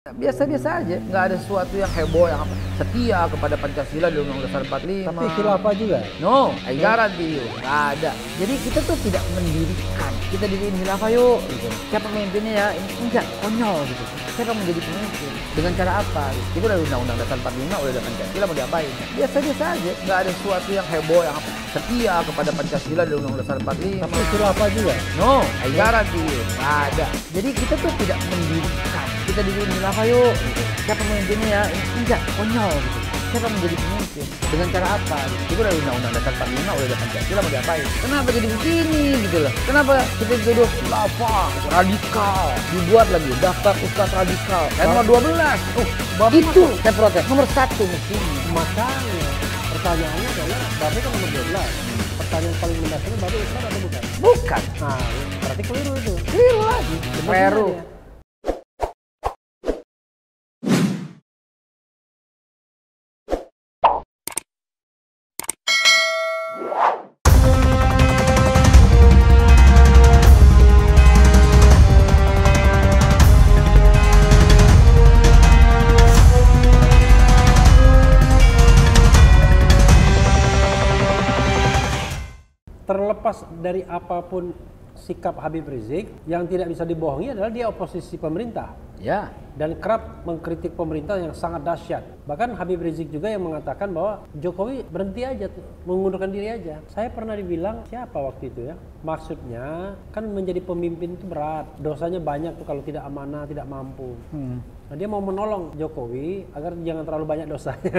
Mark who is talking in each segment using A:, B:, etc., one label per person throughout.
A: Biasa-biasa aja, nggak ada sesuatu yang heboh yang apa. Setia kepada Pancasila di Undang-Undang Dasar 45.
B: Tapi khilafah juga?
A: No, I guarantee you, nggak ada. Jadi kita tuh tidak mendirikan, kita diriin khilafah yuk gitu. Siapa pemimpinnya ya? Ini enggak, konyol gitu. Siapa menjadi pemimpin? Dengan cara apa? Gitu. Itu udah Undang-Undang Dasar 45, udah ada Pancasila, mau diapain? Biasa-biasa aja, nggak ada sesuatu yang heboh yang apa. Setia kepada Pancasila di Undang-Undang Dasar 45.
B: Tapi khilafah juga?
A: No, I guarantee you, nggak ada. Jadi kita tuh tidak mendirikan, kita diriin khilafah yuk gitu. Siapa pemimpinnya ya? Ini enggak, konyol gitu. Siapa menjadi pemimpin? Dengan cara apa? Gitu. Itu udah Undang-Undang Dasar 45, udah ada Pancasila, mau diapain? Kenapa jadi begini gitu loh? Kenapa kita dituduh khilafah, radikal? Dibuat lagi daftar ustadz radikal. Nomor 12. Itu saya protes. Nomor 1 mestinya.
B: Makanya pertanyaannya adalah, Bapak kan nomor 12. Pertanyaan paling mendasarnya Bapak ustaz atau bukan?
A: Bukan.
B: Nah, berarti keliru itu.
A: Keliru lagi. Keliru.
B: Terlepas dari apapun sikap Habib Rizik, yang tidak bisa dibohongi adalah dia oposisi pemerintah.
A: Ya.
B: Dan kerap mengkritik pemerintah yang sangat dahsyat. Bahkan Habib Rizik juga yang mengatakan bahwa Jokowi berhenti aja, mengundurkan diri aja. Saya pernah dibilang, siapa waktu itu ya? Maksudnya kan menjadi pemimpin itu berat, dosanya banyak tuh kalau tidak amanah, tidak mampu. Nah, dia mau menolong Jokowi agar jangan terlalu banyak dosanya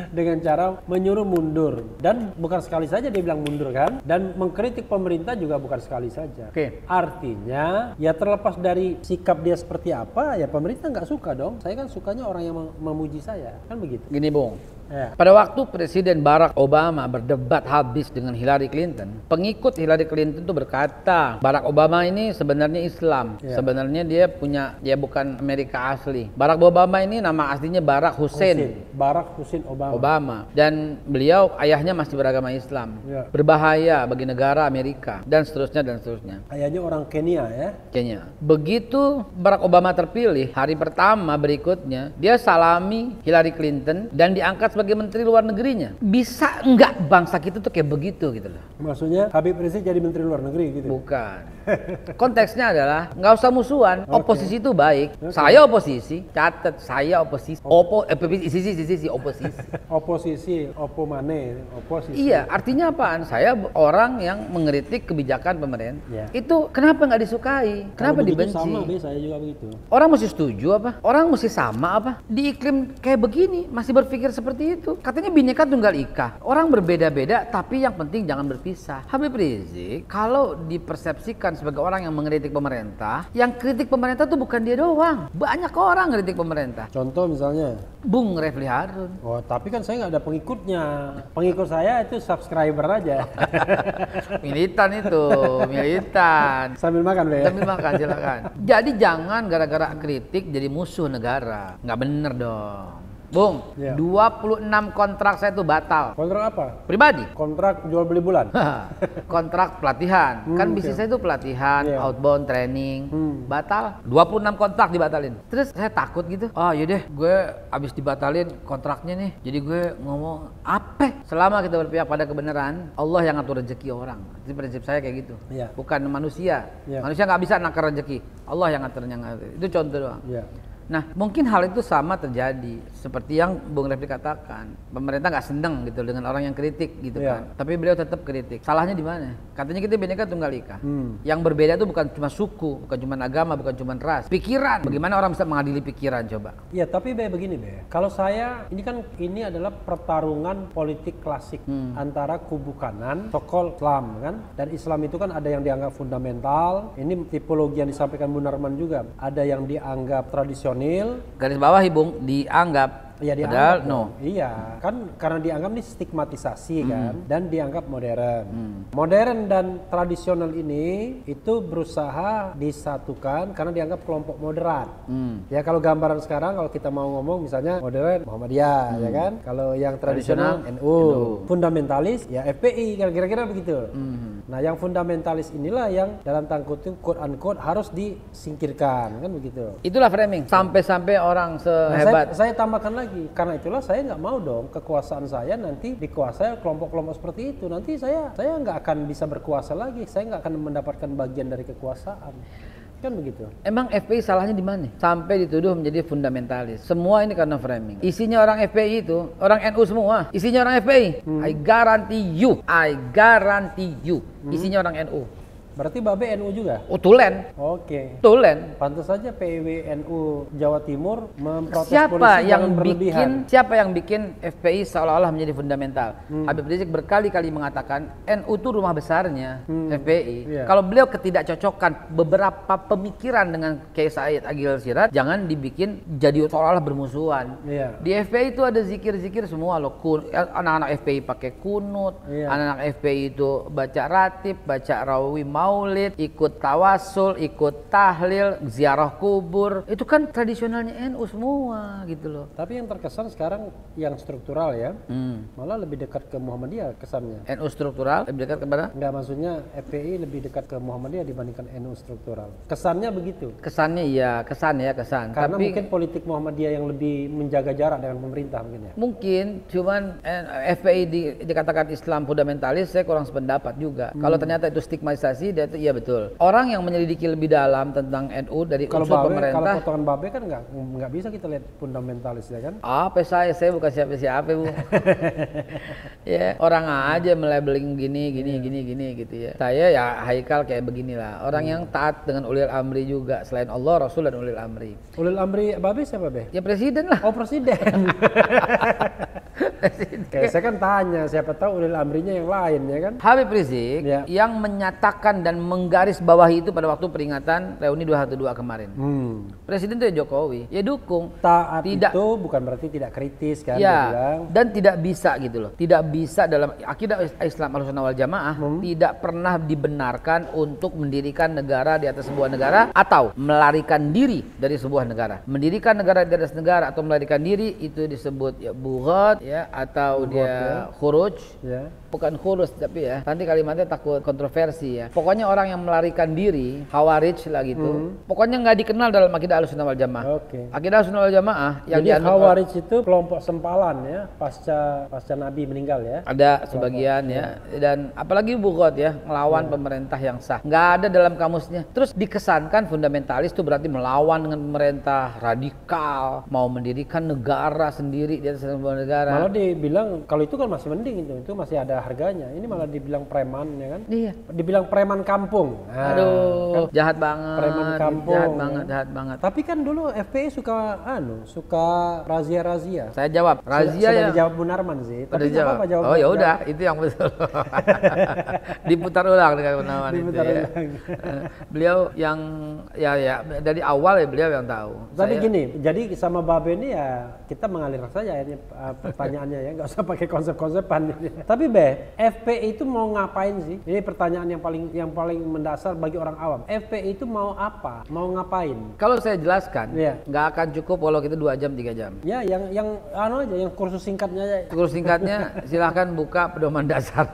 B: dengan cara menyuruh mundur. Dan bukan sekali saja dia bilang mundur kan, dan mengkritik pemerintah juga bukan sekali saja.
A: Oke.
B: Artinya ya terlepas dari sikap dia seperti apa, ya pemerintah nggak suka dong. Saya kan sukanya orang yang memuji saya, kan begitu.
A: Gini Bung,
B: Ya.
A: pada waktu Presiden Barack Obama berdebat habis dengan Hillary Clinton, pengikut Hillary Clinton itu berkata, Barack Obama ini sebenarnya Islam.
B: Ya.
A: Sebenarnya dia bukan Amerika asli. Barack Obama ini nama aslinya Barack Hussein
B: Barack Hussein
A: Obama. Dan beliau ayahnya masih beragama Islam.
B: Ya.
A: Berbahaya bagi negara Amerika dan seterusnya dan seterusnya.
B: Kayaknya orang Kenya ya.
A: Kayaknya. Begitu Barack Obama terpilih, hari pertama berikutnya dia salami Hillary Clinton dan diangkat sebagai menteri luar negerinya. Bisa enggak bangsa kita tuh kayak begitu gitu loh.
B: Maksudnya Habib Rizik jadi menteri luar negeri gitu.
A: Bukan. Konteksnya adalah nggak usah musuhan.
B: Oke.
A: Oposisi itu baik.
B: Oke.
A: Saya oposisi. Catat, saya oposisi. Oposisi.
B: Oposisi, opomane, oposisi.
A: Iya, artinya apaan? Saya orang yang mengkritik kebijakan pemerintah.
B: Ya.
A: Itu kenapa nggak disukai? Kenapa
B: Kalau begitu
A: dibenci?
B: sama, saya juga begitu.
A: Orang mesti setuju apa? Orang mesti sama apa? Di iklim kayak begini masih berpikir seperti itu. Katanya Bhinneka Tunggal Ika. Orang berbeda-beda tapi yang penting jangan berpisah. Habib Rizik kalau dipersepsikan sebagai orang yang mengkritik pemerintah, yang kritik pemerintah tuh bukan dia doang. Banyak orang kritik pemerintah.
B: Contoh misalnya.
A: Bung Refli Harun.
B: Oh, tapi kan saya nggak ada pengikutnya. Pengikut saya itu subscriber aja.
A: Militan itu, militan.
B: Sambil makan, Be.
A: Sambil makan silakan. Jadi jangan gara-gara kritik jadi musuh negara. Nggak bener dong. Bung,
B: Ya.
A: 26 kontrak saya tuh batal.
B: Kontrak apa?
A: Pribadi.
B: Kontrak jual beli bulan.
A: Kontrak pelatihan. Kan bisnis
B: oke.
A: saya itu pelatihan,
B: Iya.
A: outbound training. Batal. 26 kontrak dibatalin. Terus saya takut gitu. Oh yaudah gue abis dibatalin kontraknya nih. Jadi gue ngomong apa? Selama kita berpihak pada kebenaran, Allah yang ngatur rezeki orang. Itu prinsip saya kayak gitu.
B: Iya.
A: Bukan manusia.
B: Iya.
A: Manusia nggak bisa nakar rezeki. Allah yang ngatur. Itu contoh doang.
B: Ya.
A: Nah, mungkin hal itu sama terjadi seperti yang Bung Refli katakan. Pemerintah nggak seneng gitu dengan orang yang kritik gitu
B: Iya.
A: kan. Tapi beliau tetap kritik. Salahnya di mana? Katanya kita Bhinneka Tunggal Ika. Yang berbeda itu bukan cuma suku, bukan cuma agama, bukan cuma ras. Pikiran. Bagaimana orang bisa mengadili pikiran coba?
B: Ya, tapi Be, begini Be. Kalau saya, ini adalah pertarungan politik klasik antara kubu kanan, tokoh Islam kan. Dan Islam itu kan ada yang dianggap fundamental. Ini tipologi yang disampaikan Munarman juga. Ada yang dianggap tradisional.
A: Garis bawah Bung, dianggap.
B: Ya,
A: Padahal
B: dianggap
A: no.
B: dong. Iya, kan karena dianggap ini stigmatisasi kan, dan dianggap modern. Modern dan tradisional ini itu berusaha disatukan karena dianggap kelompok moderat. Ya kalau gambaran sekarang kalau kita mau ngomong misalnya modern Muhammadiyah ya kan, kalau yang tradisional NU, fundamentalis ya FPI kira-kira begitu. Nah, yang fundamentalis inilah yang dalam tanda kutip quote unquote harus disingkirkan, kan begitu.
A: Itulah framing. Sampai-sampai orang
B: Nah,
A: sehebat.
B: saya tambahkan lagi, karena itulah saya nggak mau dong kekuasaan saya nanti dikuasai kelompok-kelompok seperti itu. Nanti saya nggak akan bisa berkuasa lagi, saya nggak akan mendapatkan bagian dari kekuasaan. Kan begitu.
A: Emang FPI salahnya di mana? Sampai dituduh menjadi fundamentalis. Semua ini karena framing. Isinya orang FPI itu, orang NU semua. Isinya orang FPI. I guarantee you. Isinya orang NU.
B: Berarti Babe NU juga?
A: Tulen.
B: Oke.
A: Tulen.
B: Pantas saja PWNU Jawa Timur memprotes polisi dengan berlebihan.
A: Siapa yang bikin FPI seolah-olah menjadi fundamental? Habib Rizik berkali-kali mengatakan NU itu rumah besarnya FPI.
B: Iya.
A: Kalau beliau ketidakcocokan beberapa pemikiran dengan Kiai Said Agil Siraj, jangan dibikin jadi seolah-olah bermusuhan.
B: Iya.
A: Di FPI itu ada zikir-zikir semua loh. Anak-anak FPI pakai kunut,
B: Iya.
A: anak-anak FPI itu baca ratib, baca rawi maulid, ikut tawasul, ikut tahlil, ziarah kubur. Itu kan tradisionalnya NU semua gitu loh.
B: Tapi yang terkesan sekarang yang struktural ya, malah lebih dekat ke Muhammadiyah kesannya.
A: NU struktural lebih dekat kepada?
B: Enggak, maksudnya FPI lebih dekat ke Muhammadiyah dibandingkan NU struktural. Kesannya begitu.
A: Kesannya iya, kesan.
B: Karena
A: Tapi
B: mungkin politik Muhammadiyah yang lebih menjaga jarak dengan pemerintah mungkin ya.
A: mungkin cuman FPI dikatakan Islam fundamentalis, saya kurang sependapat juga. Kalau ternyata itu stigmatisasi, dia itu iya betul. Orang yang menyelidiki lebih dalam tentang NU dari
B: Kalau
A: unsur
B: kalau
A: pemerintah.
B: potongan Babe kan nggak bisa kita lihat fundamentalis ya kan.
A: Apa saya bukan siapa-siapa Bu. Ya, orang aja melabeling gini gitu ya. Saya ya Haikal kayak beginilah. Orang yang taat dengan ulil amri juga, selain Allah, Rasul dan ulil amri.
B: Ulil amri Babe siapa Be?
A: Ya presiden lah.
B: Oh, presiden. Kayak saya kan tanya, siapa tahu ulil amrinya yang lain ya kan.
A: Habib Rizik
B: Ya.
A: yang menyatakan dan menggaris bawahi itu pada waktu peringatan reuni 212 kemarin. Presiden itu ya Jokowi, ya dukung.
B: Taat
A: Tidak.
B: itu bukan berarti tidak kritis kan dia
A: Ya,
B: bilang.
A: dan tidak bisa gitu loh. Tidak bisa dalam akidah Islam Ahlussunnah wal Jamaah tidak pernah dibenarkan untuk mendirikan negara di atas sebuah negara atau melarikan diri dari sebuah negara. Mendirikan negara di atas negara atau melarikan diri itu disebut ya bughat ya atau dia khuruj.
B: Ya.
A: Bukan khuruj tapi ya nanti kalimatnya takut kontroversi ya. Pokoknya orang yang melarikan diri, khawarij lah gitu. Pokoknya nggak dikenal dalam akidah Ahlussunnah wal Jamaah.
B: Oke.
A: Akidah Ahlussunnah wal Jamaah yang
B: Jadi Khawarij itu kelompok sempalan ya pasca Nabi meninggal ya.
A: ada sebagian ya, dan apalagi bughat ya, melawan pemerintah yang sah. Nggak ada dalam kamusnya. Terus dikesankan fundamentalis itu berarti melawan dengan pemerintah, radikal, mau mendirikan negara sendiri di atas sebuah negara.
B: Malah dibilang kalau itu kan masih mending itu masih ada harganya. Ini malah dibilang preman ya kan.
A: Iya.
B: Dibilang preman kampung. Nah,
A: Aduh,
B: kan.
A: jahat banget.
B: Preman kampung,
A: Jahat banget.
B: Tapi kan dulu FPI suka razia-razia.
A: Saya jawab, razia
B: sudah
A: ya.
B: dijawab Munarman sih.
A: Udah
B: Tapi nggak
A: dijawab.
B: apa-apa jawab.
A: Oh ya udah, itu yang betul. Diputar ulang dengan penamaan itu
B: Diputar
A: ya.
B: ulang.
A: Beliau yang ya dari awal ya beliau yang tahu.
B: Tapi
A: Saya-
B: gini, jadi sama Babe ini ya kita mengalir saja ini pertanyaannya ya, nggak usah pakai konsep-konsepan. Tapi Be, FPI itu mau ngapain sih? Ini pertanyaan yang paling mendasar bagi orang awam. FPI itu mau apa? Mau ngapain?
A: Kalau saya jelaskan,
B: Iya.
A: nggak akan cukup walau kita 2 jam 3 jam.
B: Ya, yang yang kursus singkatnya aja.
A: Kursus singkatnya silahkan buka pedoman dasar,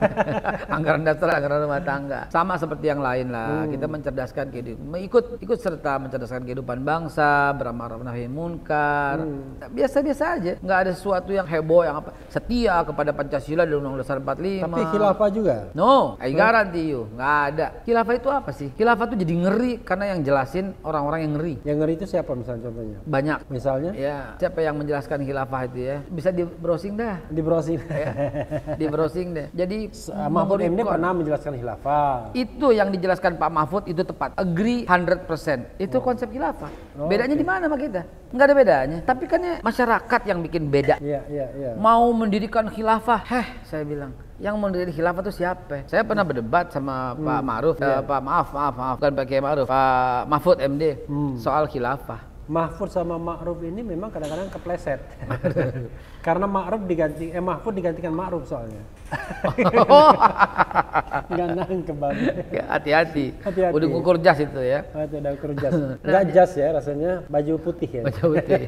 A: anggaran dasar, anggaran rumah tangga. Sama seperti yang lain lah. Kita mencerdaskan kehidupan, ikut serta mencerdaskan kehidupan bangsa, beramal nahi munkar. Biasa-biasa aja, nggak ada sesuatu yang heboh yang apa. Setia kepada Pancasila dan Undang-Undang Dasar 45.
B: Tapi khilafah juga.
A: No, I guarantee you, nggak ada. Khilafah itu apa sih? Khilafah itu jadi ngeri karena yang jelasin orang-orang yang ngeri.
B: Yang ngeri itu siapa misalnya contohnya?
A: Banyak.
B: Misalnya
A: Ya, siapa yang menjelaskan khilafah itu ya? Bisa di browsing dah.
B: di browsing.
A: Di browsing deh. Jadi
B: Mahfud MD
A: memberikan-
B: pernah menjelaskan khilafah.
A: itu yang dijelaskan Pak Mahfud itu tepat. Agree 100%. Itu konsep khilafah. Bedanya di mana sama kita? Nggak ada bedanya. Tapi kan ya masyarakat yang bikin beda.
B: Iya.
A: Mau mendirikan khilafah, saya bilang. Yang mau mendirikan khilafah itu siapa? Saya pernah berdebat sama Pak Ma'ruf, Pak maaf, bukan Pak Kiai Ma'ruf, Pak Mahfud MD soal khilafah.
B: Mahfud sama Ma'ruf ini memang kadang-kadang kepleset. Karena Mahfud digantikan Ma'ruf soalnya. Nggak nangkep banget.
A: Ya, hati-hati.
B: Hati-hati.
A: Udah ngukur jas itu ya.
B: Itu udah ukur jas. Nggak jas ya, rasanya baju putih ya.
A: Baju putih.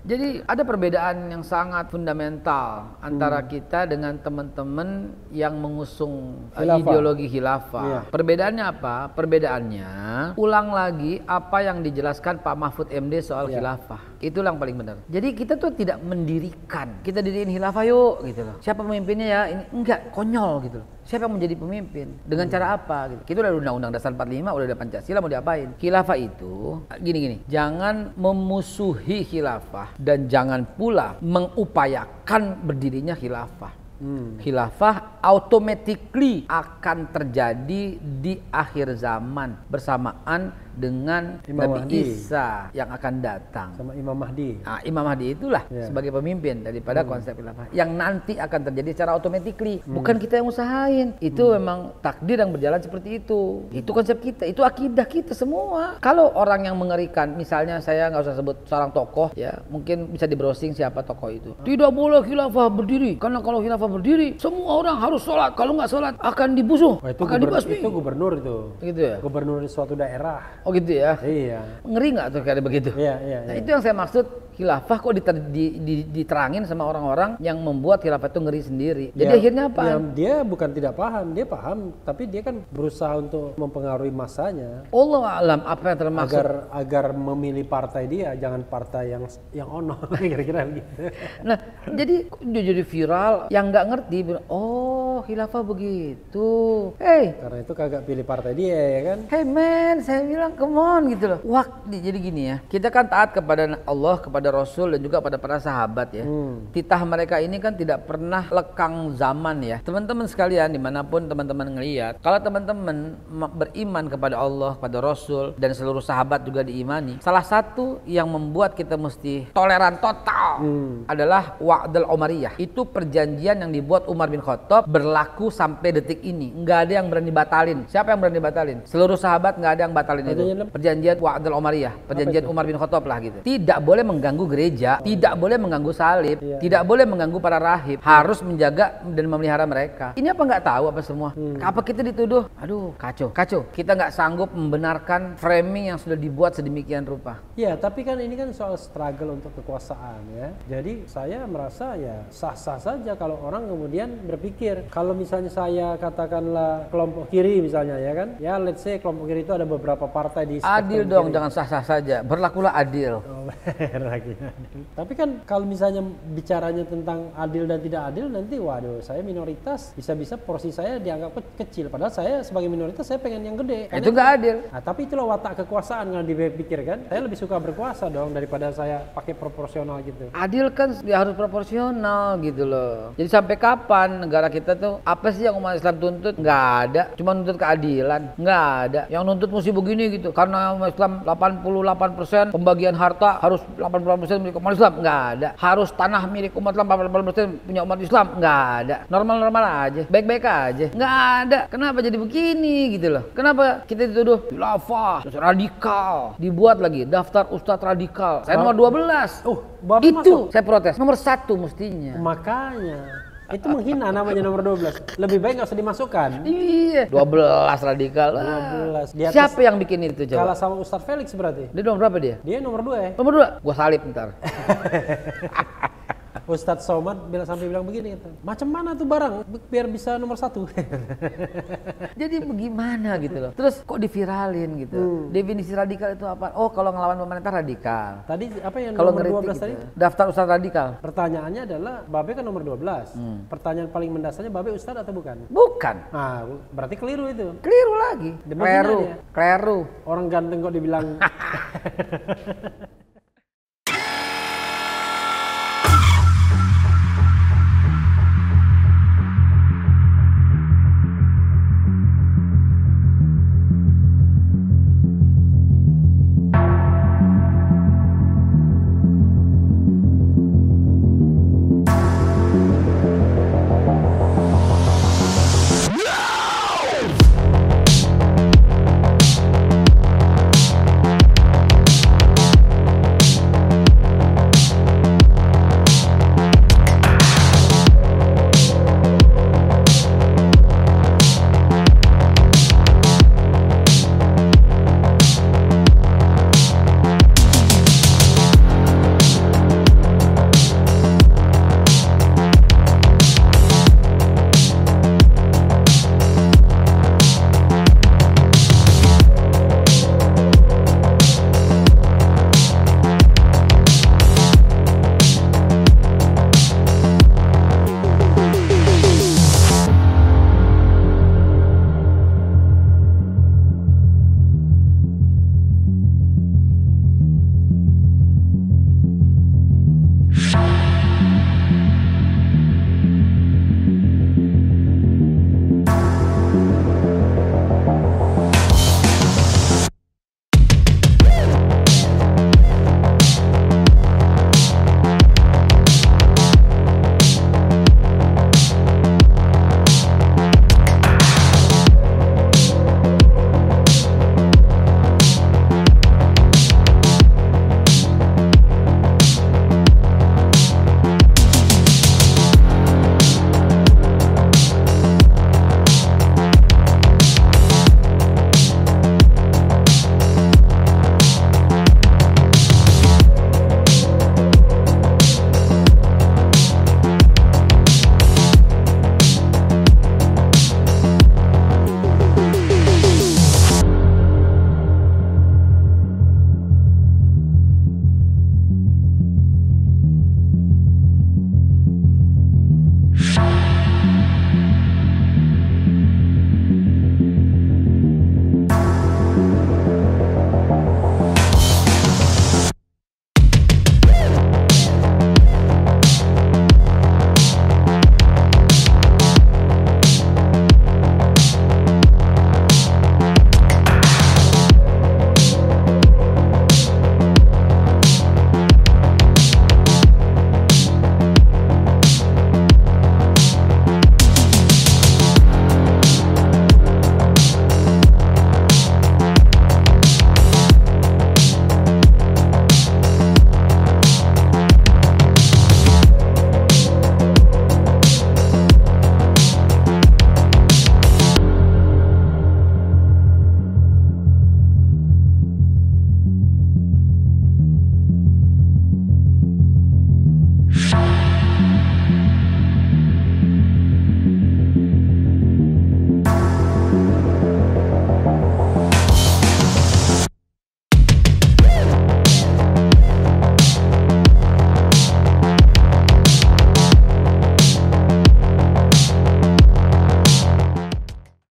A: Jadi ada perbedaan yang sangat fundamental antara kita dengan teman-teman yang mengusung ideologi khilafah.
B: Iya.
A: Perbedaannya apa? Perbedaannya ulang lagi apa yang dijelaskan Pak Mahfud MD soal khilafah. Itu yang paling benar. Jadi kita tuh tidak mendirikan. Kita diriin khilafah yuk gitu loh. Siapa pemimpinnya ya? Ini enggak, konyol gitu loh. Siapa yang menjadi pemimpin? Dengan cara apa gitu. Kita udah Undang-Undang Dasar 45, udah ada Pancasila, mau diapain? Khilafah itu gini-gini. Jangan memusuhi khilafah dan jangan pula mengupayakan berdirinya khilafah. Khilafah automatically akan terjadi di akhir zaman bersamaan dengan
B: Imam
A: Nabi
B: Mahdi.
A: Isa yang akan datang.
B: Sama Imam Mahdi.
A: Nah, Imam Mahdi itulah sebagai pemimpin daripada konsep khilafah yang nanti akan terjadi secara automatically. Bukan kita yang usahain. Itu memang takdir yang berjalan seperti itu. Itu konsep kita, itu akidah kita semua. Kalau orang yang mengerikan, misalnya saya nggak usah sebut seorang tokoh ya, mungkin bisa di browsing siapa tokoh itu. Tidak boleh khilafah berdiri, karena kalau khilafah berdiri semua orang harus sholat, kalau nggak sholat akan dibusuh, akan dibasmi.
B: Itu gubernur itu.
A: Gitu ya?
B: Gubernur di suatu daerah.
A: Oh gitu ya?
B: Iya.
A: Ngeri nggak tuh kayak begitu?
B: Iya.
A: Nah itu yang saya maksud, khilafah kok diterangin sama orang-orang yang membuat khilafah itu ngeri sendiri. Jadi akhirnya apa?
B: Ya, dia bukan tidak paham, dia paham, tapi dia kan berusaha untuk mempengaruhi masanya.
A: Allah alam apa yang termaksud?
B: Agar memilih partai dia, jangan partai yang ono, kira-kira begitu.
A: Nah jadi dia jadi viral, yang nggak ngerti, oh khilafah begitu. Hey,
B: Karena itu kagak pilih partai dia ya kan.
A: hey man, saya bilang come on gitu loh. Wah, jadi gini ya. Kita kan taat kepada Allah, kepada Rasul dan juga pada para sahabat ya. Titah mereka ini kan tidak pernah lekang zaman ya. Teman-teman sekalian dimanapun teman-teman ngelihat, kalau teman-teman beriman kepada Allah, kepada Rasul dan seluruh sahabat juga diimani, salah satu yang membuat kita mesti toleran total adalah Wa'dul Umariyah. Itu perjanjian yang dibuat Umar bin Khattab berlaku sampai detik ini. Nggak ada yang berani batalin. Siapa yang berani batalin? Seluruh sahabat nggak ada yang batalin itu. Perjanjian Wa'dul Umariyah, perjanjian Umar bin Khattab lah gitu. Tidak boleh mengganggu gereja, tidak boleh mengganggu salib, tidak boleh mengganggu para rahib, harus menjaga dan memelihara mereka. Ini apa nggak tahu apa semua? Apa kita dituduh? Aduh, kacau. Kita nggak sanggup membenarkan framing yang sudah dibuat sedemikian rupa.
B: Ya, tapi kan ini kan soal struggle untuk kekuasaan ya. Jadi saya merasa ya sah-sah saja kalau orang kemudian berpikir, kalau misalnya saya katakanlah kelompok kiri misalnya ya kan, ya let's say kelompok kiri itu ada beberapa partai di
A: Adil dong, jangan sah-sah saja. Berlakulah adil.
B: Lagi. Tapi kan kalau misalnya bicaranya tentang adil dan tidak adil, nanti waduh, saya minoritas, bisa-bisa porsi saya dianggap kecil. Padahal saya sebagai minoritas saya pengen yang gede.
A: Itu nggak adil.
B: Nah, tapi itulah watak kekuasaan kalau dipikirkan. Saya lebih suka berkuasa dong daripada saya pakai proporsional gitu.
A: Adil kan ya harus proporsional gitu loh. Jadi sampai kapan negara kita tuh, apa sih yang umat Islam tuntut? Nggak ada. Cuma nuntut keadilan. Nggak ada. Yang nuntut mesti begini gitu. Karena umat Islam 88% pembagian harta harus 88% milik umat Islam. Nggak ada. Harus tanah milik umat Islam 88% punya umat Islam. Nggak ada. Normal-normal aja. Baik-baik aja. Nggak ada. Kenapa jadi begini gitu loh. Kenapa kita dituduh khilafah, radikal. Dibuat lagi daftar ustadz radikal. Saya nomor 12.
B: Bapak
A: Itu
B: masuk.
A: saya protes. Nomor 1 mestinya.
B: Makanya itu menghina namanya nomor 12. Lebih baik nggak usah dimasukkan.
A: Iya. 12 radikal.
B: 12. Di atas-
A: Siapa yang bikin itu coba?
B: Kalah sama Ustadz Felix berarti.
A: Dia nomor berapa dia?
B: Dia nomor 2 ya.
A: Nomor 2. Gua salib ntar.
B: Ustadz Somad sampai bilang begini, macam mana tuh barang biar bisa nomor 1.
A: Jadi bagaimana gitu loh. Terus kok diviralin gitu. Definisi radikal itu apa? Oh, kalau ngelawan pemerintah radikal.
B: Tadi apa yang
A: Kalau
B: nomor 12
A: ngeritik
B: tadi?
A: gitu. Daftar ustadz radikal.
B: Pertanyaannya adalah Babe kan nomor 12. Pertanyaan paling mendasarnya Babe ustadz atau bukan?
A: Bukan.
B: Ah, berarti keliru itu.
A: Keliru lagi.
B: Demikian
A: Kleru.
B: ya.
A: Kleru.
B: Orang ganteng kok dibilang